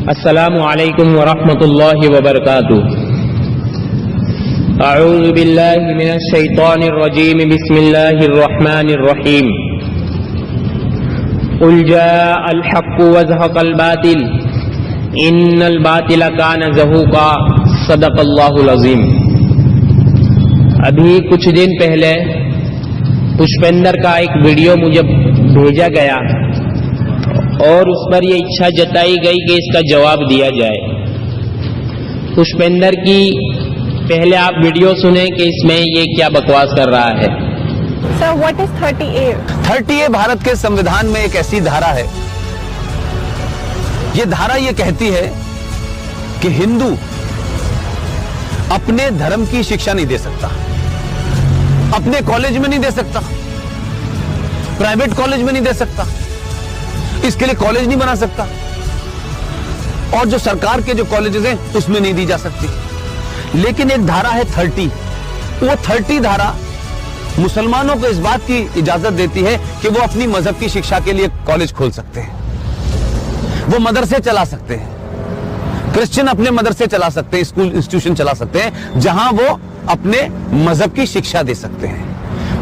अस्सलामु अलैकुम वरहमतुल्लाहि वबरकातुहू। अऊज़ु बिल्लाहि मिनश शैतानिर रजीम, बिस्मिल्लाहिर रहमानिर रहीम। कुल जाअल हक़्क़ु व ज़हक़ल बातिल इन्नल बातिला काना ज़हूक़ा, सदक़ल्लाहुल अज़ीम। अभी कुछ दिन पहले पुष्पेंद्र का एक वीडियो मुझे भेजा गया और उस पर यह इच्छा जताई गई कि इसका जवाब दिया जाए। पुष्पेंद्र की पहले आप वीडियो सुने कि इसमें ये क्या बकवास कर रहा है। Sir, what is 30A? 30A Bharat के संविधान में एक ऐसी धारा है, ये धारा ये कहती है कि हिंदू अपने धर्म की शिक्षा नहीं दे सकता, अपने कॉलेज में नहीं दे सकता, प्राइवेट कॉलेज में नहीं दे सकता, इसके लिए कॉलेज नहीं बना सकता, और जो सरकार के जो कॉलेजेस हैं उसमें नहीं दी जा सकती। लेकिन एक धारा है 30, वो 30 धारा मुसलमानों को इस बात की इजाजत देती है कि वो अपनी मजहब की शिक्षा के लिए कॉलेज खोल सकते हैं, वो मदरसे चला सकते हैं, क्रिश्चियन अपने मदरसे चला सकते हैं, स्कूल इंस्टीट्यूशन चला सकते हैं जहां वो अपने मजहब की शिक्षा दे सकते हैं।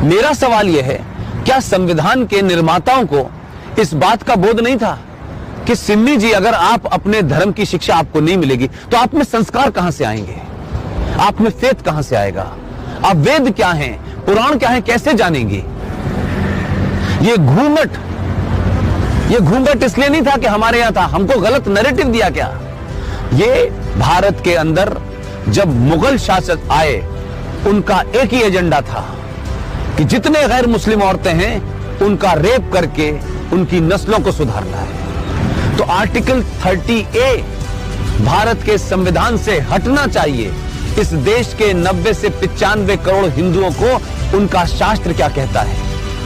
मेरा सवाल यह है, क्या संविधान के निर्माताओं को इस बात का बोध नहीं था कि सिम्मी जी, अगर आप अपने धर्म की शिक्षा आपको नहीं मिलेगी तो आप में संस्कार कहां से आएंगे, आप में फेथ कहां से आएगा, आप वेद क्या हैं, पुराण क्या है, कैसे जानेंगे। ये घूंघट इसलिए नहीं था कि हमारे यहां था, हमको गलत नैरेटिव दिया क्या। ये भारत के अंदर जब मुगल शासक आए, उनका एक ही एजेंडा था कि जितने गैर मुस्लिम औरतें हैं उनका रेप करके उनकी नस्लों को सुधारना है। तो आर्टिकल 30A भारत के संविधान से हटना चाहिए। इस देश के 90 से 95 करोड़ हिंदुओं को उनका शास्त्र क्या कहता है,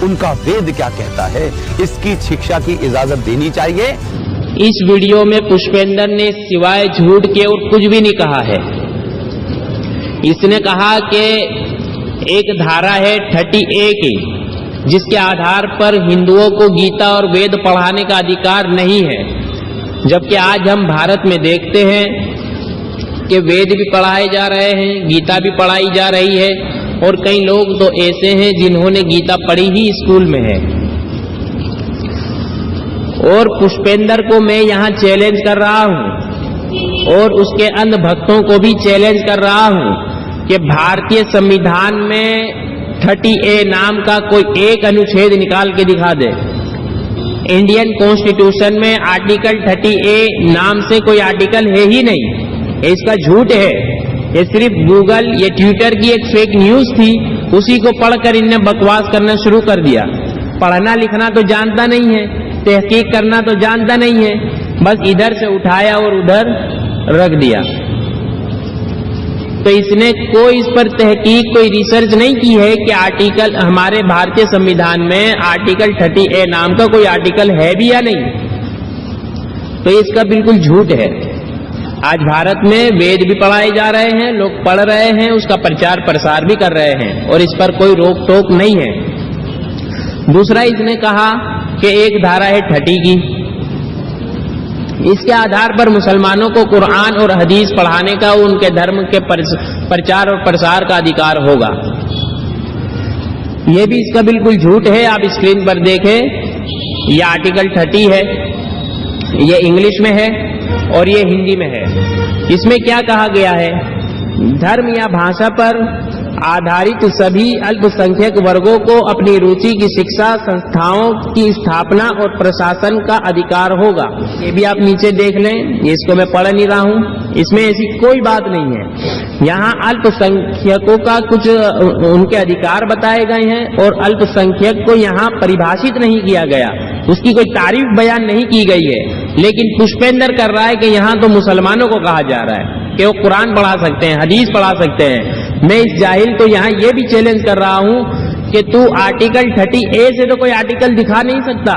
उनका वेद क्या कहता है, इसकी शिक्षा की इजाजत देनी चाहिए। इस वीडियो में पुष्पेंद्र ने सिवाय झूठ के और कुछ भी नहीं कहा है। इसने कहा कि एक धारा है 30A की, जिसके आधार पर हिंदुओं को गीता और वेद पढ़ाने का अधिकार नहीं है, जबकि आज हम भारत में देखते हैं कि वेद भी पढ़ाए जा रहे हैं, गीता भी पढ़ाई जा रही है, और कई लोग तो ऐसे हैं जिन्होंने गीता पढ़ी ही स्कूल में है। और पुष्पेंद्र को मैं यहाँ चैलेंज कर रहा हूँ और उसके अन्य भक्तों को भी चैलेंज कर रहा हूँ कि भारतीय संविधान में 30A नाम का कोई एक अनुच्छेद निकाल के दिखा दे। इंडियन कॉन्स्टिट्यूशन में आर्टिकल 30A नाम से कोई आर्टिकल है ही नहीं, इसका झूठ है। ये सिर्फ गूगल, ये ट्विटर की एक फेक न्यूज थी, उसी को पढ़कर इनने बकवास करना शुरू कर दिया। पढ़ना लिखना तो जानता नहीं है, तहकीक करना तो जानता नहीं है, बस इधर से उठाया और उधर रख दिया। तो इसने कोई इस पर तहकीक, कोई रिसर्च नहीं की है कि आर्टिकल, हमारे भारतीय संविधान में आर्टिकल 30A नाम का कोई आर्टिकल है भी या नहीं। तो इसका बिल्कुल झूठ है। आज भारत में वेद भी पढ़ाए जा रहे हैं, लोग पढ़ रहे हैं, उसका प्रचार प्रसार भी कर रहे हैं और इस पर कोई रोक टोक नहीं है। दूसरा, इसने कहा कि एक धारा है 30 की, इसके आधार पर मुसलमानों को कुरान और हदीस पढ़ाने का, उनके धर्म के प्रचार और प्रसार का अधिकार होगा। यह भी इसका बिल्कुल झूठ है। आप स्क्रीन पर देखें, यह आर्टिकल 30 है, यह इंग्लिश में है और यह हिंदी में है। इसमें क्या कहा गया है, धर्म या भाषा पर आधारित सभी अल्पसंख्यक वर्गों को अपनी रुचि की शिक्षा संस्थाओं की स्थापना और प्रशासन का अधिकार होगा। ये भी आप नीचे देख लें, इसको मैं पढ़ नहीं रहा हूँ, इसमें ऐसी कोई बात नहीं है। यहाँ अल्पसंख्यकों का कुछ उनके अधिकार बताए गए हैं और अल्पसंख्यक को यहाँ परिभाषित नहीं किया गया, उसकी कोई तारीफ बयान नहीं की गई है। लेकिन पुष्पेंद्र कर रहा है कि यहाँ तो मुसलमानों को कहा जा रहा है कि वो कुरान पढ़ा सकते हैं, हदीस पढ़ा सकते हैं। मैं इस जाहिल को यहाँ ये भी चैलेंज कर रहा हूँ कि तू आर्टिकल 30A से तो कोई आर्टिकल दिखा नहीं सकता,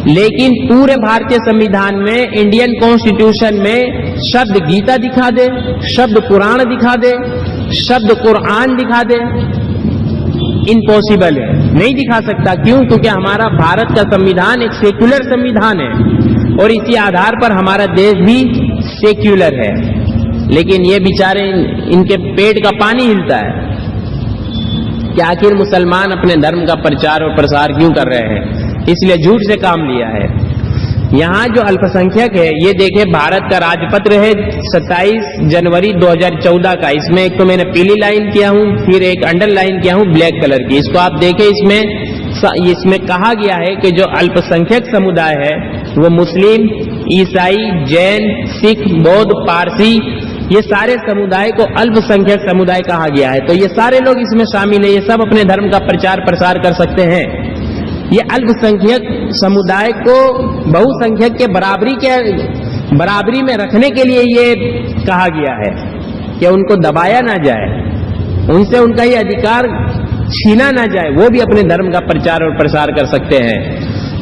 लेकिन पूरे भारतीय संविधान में, इंडियन कॉन्स्टिट्यूशन में शब्द गीता दिखा दे, शब्द पुराण दिखा दे, शब्द कुरान दिखा दे। इम्पॉसिबल है, नहीं दिखा सकता। क्यों? क्योंकि हमारा भारत का संविधान एक सेक्युलर संविधान है। और इसी आधार पर हमारा देश भी सेक्युलर है। लेकिन ये बेचारे इनके पेट का पानी हिलता है कि आखिर मुसलमान अपने धर्म का प्रचार और प्रसार क्यों कर रहे हैं, इसलिए झूठ से काम लिया है। यहाँ जो अल्पसंख्यक है, ये देखे भारत का राजपत्र है 27 जनवरी 2014 का। इसमें एक तो मैंने पीली लाइन किया हूँ, फिर एक अंडरलाइन किया हूँ ब्लैक कलर की। इसको आप देखें, इसमें कहा गया है कि जो अल्पसंख्यक समुदाय है वो मुस्लिम, ईसाई, जैन, सिख, बौद्ध, पारसी, ये सारे समुदाय को अल्पसंख्यक समुदाय कहा गया है। तो ये सारे लोग इसमें शामिल है, ये सब अपने धर्म का प्रचार प्रसार कर सकते हैं। ये अल्पसंख्यक समुदाय को बहुसंख्यक के बराबरी में रखने के लिए ये कहा गया है कि उनको दबाया ना जाए, उनसे उनका ये अधिकार छीना ना जाए, वो भी अपने धर्म का प्रचार और प्रसार कर सकते हैं।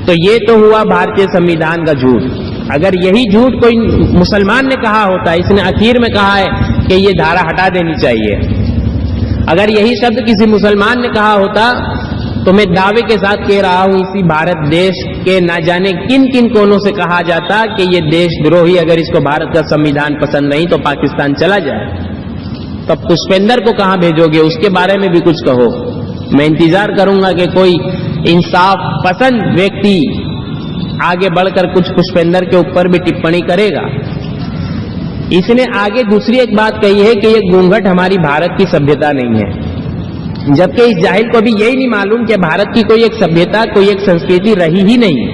तो ये तो हुआ भारतीय संविधान का झूठ। अगर यही झूठ कोई मुसलमान ने कहा होता, इसने आखिर में कहा है कि ये धारा हटा देनी चाहिए, अगर यही शब्द किसी मुसलमान ने कहा होता तो मैं दावे के साथ कह रहा हूं इसी भारत देश के ना जाने किन किन कोनों से कहा जाता कि ये देशद्रोही, अगर इसको भारत का संविधान पसंद नहीं तो पाकिस्तान चला जाए। तब पुष्पेंद्र को कहां भेजोगे, उसके बारे में भी कुछ कहो। मैं इंतजार करूंगा कि कोई इंसाफ पसंद व्यक्ति आगे बढ़कर कुछ पुष्पेंद्र के ऊपर भी टिप्पणी करेगा। इसने आगे दूसरी एक बात कही है कि ये घूंघट हमारी भारत की सभ्यता नहीं है, जबकि इस जाहिल को भी यही नहीं मालूम कि भारत की कोई एक सभ्यता, कोई एक संस्कृति रही ही नहीं।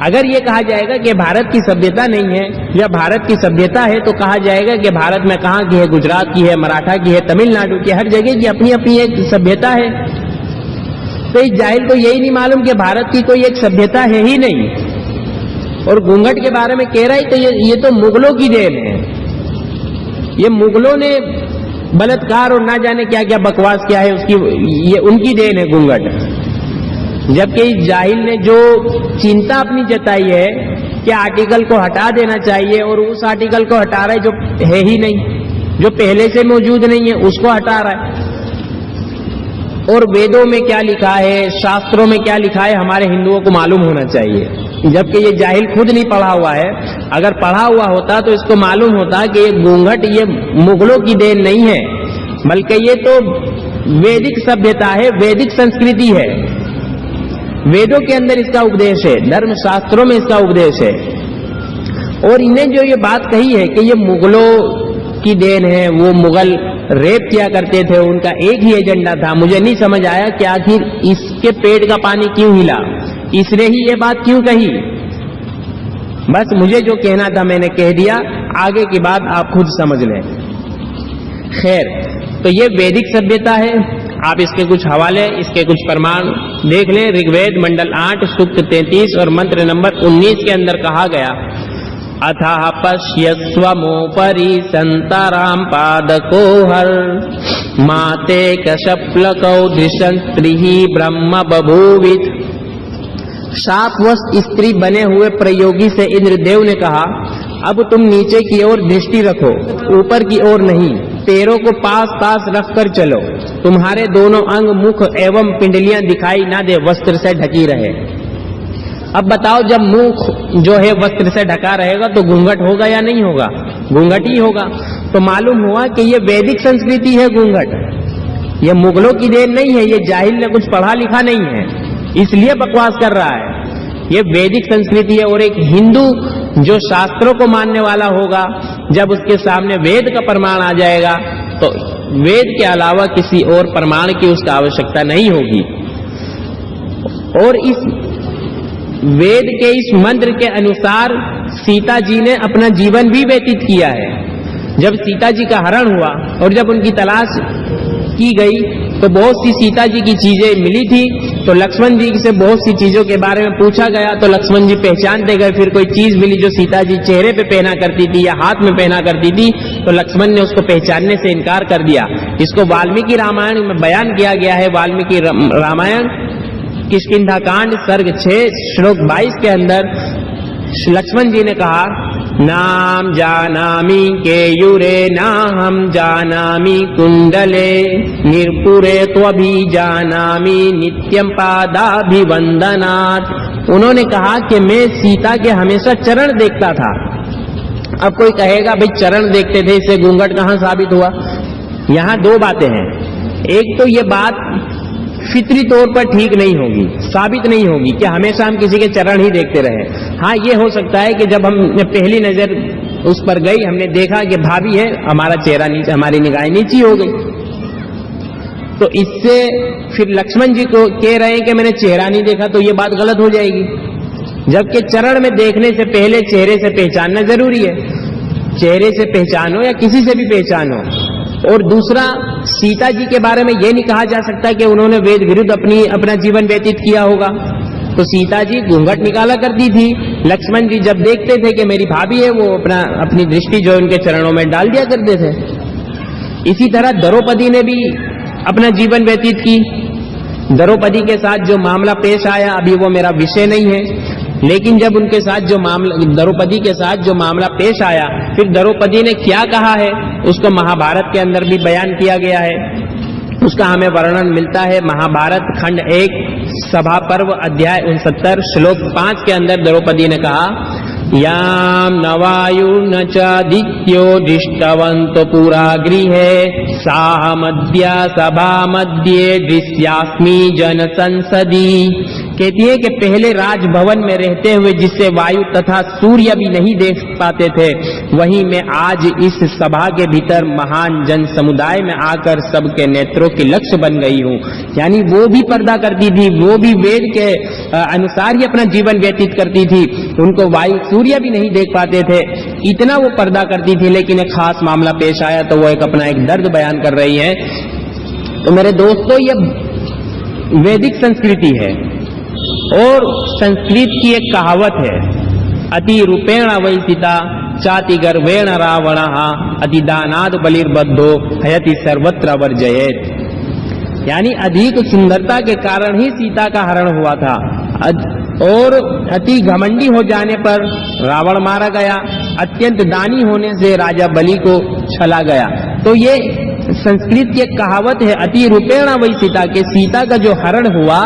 अगर ये कहा जाएगा कि भारत की सभ्यता नहीं है या भारत की सभ्यता है, तो कहा जाएगा कि भारत में कहाँ की है, गुजरात की है, मराठा की है, तमिलनाडु की, हर जगह की अपनी अपनी एक सभ्यता है। तो इस जाहिल को यही नहीं मालूम कि भारत की कोई एक सभ्यता है ही नहीं। और घूंघट के बारे में कह रहा है तो ये तो मुगलों की देन है। ये मुगलों ने बलात्कार और ना जाने क्या क्या बकवास किया है, ये उनकी देन है घूंघट। जबकि इस जाहिल ने जो चिंता अपनी जताई है कि आर्टिकल को हटा देना चाहिए, और उस आर्टिकल को हटा रहा है जो है ही नहीं, जो पहले से मौजूद नहीं है उसको हटा रहा है। और वेदों में क्या लिखा है, शास्त्रों में क्या लिखा है, हमारे हिंदुओं को मालूम होना चाहिए। जबकि ये जाहिल खुद नहीं पढ़ा हुआ है। अगर पढ़ा हुआ होता तो इसको मालूम होता कि ये घूंघट ये मुगलों की देन नहीं है, बल्कि ये तो वैदिक सभ्यता है, वैदिक संस्कृति है। वेदों के अंदर इसका उपदेश है, धर्म शास्त्रों में इसका उपदेश है। और इन्हें जो ये बात कही है कि ये मुगलों की देन है, वो मुगल रेप किया करते थे, उनका एक ही एजेंडा था, मुझे नहीं समझ आया कि आखिर इसके पेट का पानी क्यों हिला, इसने ही ये बात क्यों कही। बस मुझे जो कहना था मैंने कह दिया, आगे की बात आप खुद समझ लें। खैर, तो ये वैदिक सभ्यता है। आप इसके कुछ हवाले, इसके कुछ प्रमाण देख लें। ऋग्वेद मंडल 8 सूक्त 33 और मंत्र नंबर 19 के अंदर कहा गया, अथः पश्यस्वमोपरि संतराम पादकोहर माते कशप्लकौ दृशं स्त्रीः ब्रह्म बभूवित्। शापवश स्त्री बने हुए प्रयोगी से इंद्रदेव ने कहा, अब तुम नीचे की ओर दृष्टि रखो, ऊपर की ओर नहीं। पैरों को पास पास रखकर चलो, तुम्हारे दोनों अंग, मुख एवं पिंडलियां दिखाई ना दे, वस्त्र से ढकी रहे। अब बताओ, जब मुख जो है वस्त्र से ढका रहेगा तो घूंघट होगा या नहीं होगा? घूंघट ही होगा। तो मालूम हुआ कि ये वैदिक संस्कृति है घूंघट, ये मुगलों की देन नहीं है। ये जाहिल ने कुछ पढ़ा लिखा नहीं है, इसलिए बकवास कर रहा है। ये वैदिक संस्कृति है। और एक हिंदू जो शास्त्रों को मानने वाला होगा, जब उसके सामने वेद का प्रमाण आ जाएगा तो वेद के अलावा किसी और प्रमाण की उसका आवश्यकता नहीं होगी। और इस वेद के इस मंत्र के अनुसार सीता जी ने अपना जीवन भी व्यतीत किया है। जब सीता जी का हरण हुआ और जब उनकी तलाश की गई तो बहुत सी सीता जी की चीजें मिली थी। तो लक्ष्मण जी से बहुत सी चीजों के बारे में पूछा गया तो लक्ष्मण जी पहचानते गए। फिर कोई चीज मिली जो सीता जी चेहरे पे पहना करती थी या हाथ में पहना करती थी, तो लक्ष्मण ने उसको पहचानने से इनकार कर दिया। इसको वाल्मीकि रामायण में बयान किया गया है। वाल्मीकि रामायण किष्किंधा कांड सर्ग 6 श्लोक 22 के अंदर लक्ष्मण जी ने कहा, नाम जानामि केयूरे नाहम जानामि कुंडले निर्पुरे त्वभि जानामि नित्यं पादाभिवंदनात् उन्होंने कहा कि मैं सीता के हमेशा चरण देखता था। अब कोई कहेगा भाई चरण देखते थे, इससे घूंघट कहां साबित हुआ? यहां दो बातें हैं। एक तो ये बात फितरी तौर पर ठीक नहीं होगी, साबित नहीं होगी कि हमेशा हम किसी के चरण ही देखते रहे। हाँ, ये हो सकता है कि जब हम पहली नजर उस पर गई, हमने देखा कि भाभी है, हमारा चेहरा नीचे, हमारी निगाहें नीची हो गई, तो इससे फिर लक्ष्मण जी को कह रहे हैं कि मैंने चेहरा नहीं देखा, तो ये बात गलत हो जाएगी। जबकि चरण में देखने से पहले चेहरे से पहचानना जरूरी है। चेहरे से पहचानो या किसी से भी पहचानो। और दूसरा, सीता जी के बारे में यह नहीं कहा जा सकता कि उन्होंने वेद विरुद्ध अपना जीवन व्यतीत किया होगा। तो सीता जी घूंघट निकाला करती थी, लक्ष्मण जी जब देखते थे कि मेरी भाभी है, वो अपनी दृष्टि जो उनके चरणों में डाल दिया करते थे। इसी तरह द्रौपदी ने भी अपना जीवन व्यतीत की। द्रौपदी के साथ जो मामला पेश आया, अभी वो मेरा विषय नहीं है, लेकिन जब उनके साथ जो मामला, द्रौपदी के साथ जो मामला पेश आया, फिर द्रौपदी ने क्या कहा है उसको महाभारत के अंदर भी बयान किया गया है। उसका हमें वर्णन मिलता है महाभारत खंड 1 सभा पर्व अध्याय 69 श्लोक 5 के अंदर द्रौपदी ने कहा, याम नवायुर्न चादित्यो दृष्टवन्तो पुरा गृहे साह मध्या सभा मध्ये दृश्यास्मि जन संसदी। कहती है कि पहले राजभवन में रहते हुए जिससे वायु तथा सूर्य भी नहीं देख पाते थे, वहीं मैं आज इस सभा के भीतर महान जन समुदाय में आकर सबके नेत्रों के लक्ष्य बन गई हूँ। यानी वो भी पर्दा करती थी, वो भी वेद के अनुसार ही अपना जीवन व्यतीत करती थी, उनको वायु सूर्य भी नहीं देख पाते थे, इतना वो पर्दा करती थी। लेकिन एक खास मामला पेश आया तो वो अपना एक दर्द बयान कर रही है। तो मेरे दोस्तों, ये वैदिक संस्कृति है और संस्कृत की एक कहावत है, अति रूपेण वै सीता चाति गर्वेण रावणः अति दानाद बलिर्बद्धो हयति सर्वत्र वर्जयेत। यानी अधिक सुंदरता के कारण ही सीता का हरण हुआ था और अति घमंडी हो जाने पर रावण मारा गया, अत्यंत दानी होने से राजा बलि को छला गया। तो ये संस्कृत की एक कहावत है, अति रूपेण वै सीता, के सीता का जो हरण हुआ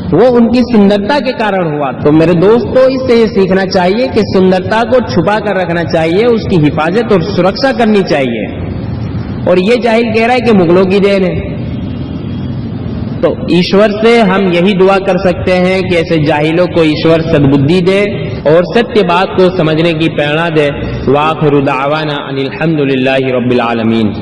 वो उनकी सुंदरता के कारण हुआ। तो मेरे दोस्तों, इससे ये सीखना चाहिए कि सुंदरता को छुपा कर रखना चाहिए, उसकी हिफाजत और सुरक्षा करनी चाहिए। और ये जाहिल कह रहा है कि मुगलों की देन है, तो ईश्वर से हम यही दुआ कर सकते हैं कि ऐसे जाहिलों को ईश्वर सद्बुद्धि दे और सत्य बात को समझने की प्रेरणा दे। वाखिरु दावाना अनिल हम्दुलिल्लाहि रब्बिल आलमीन।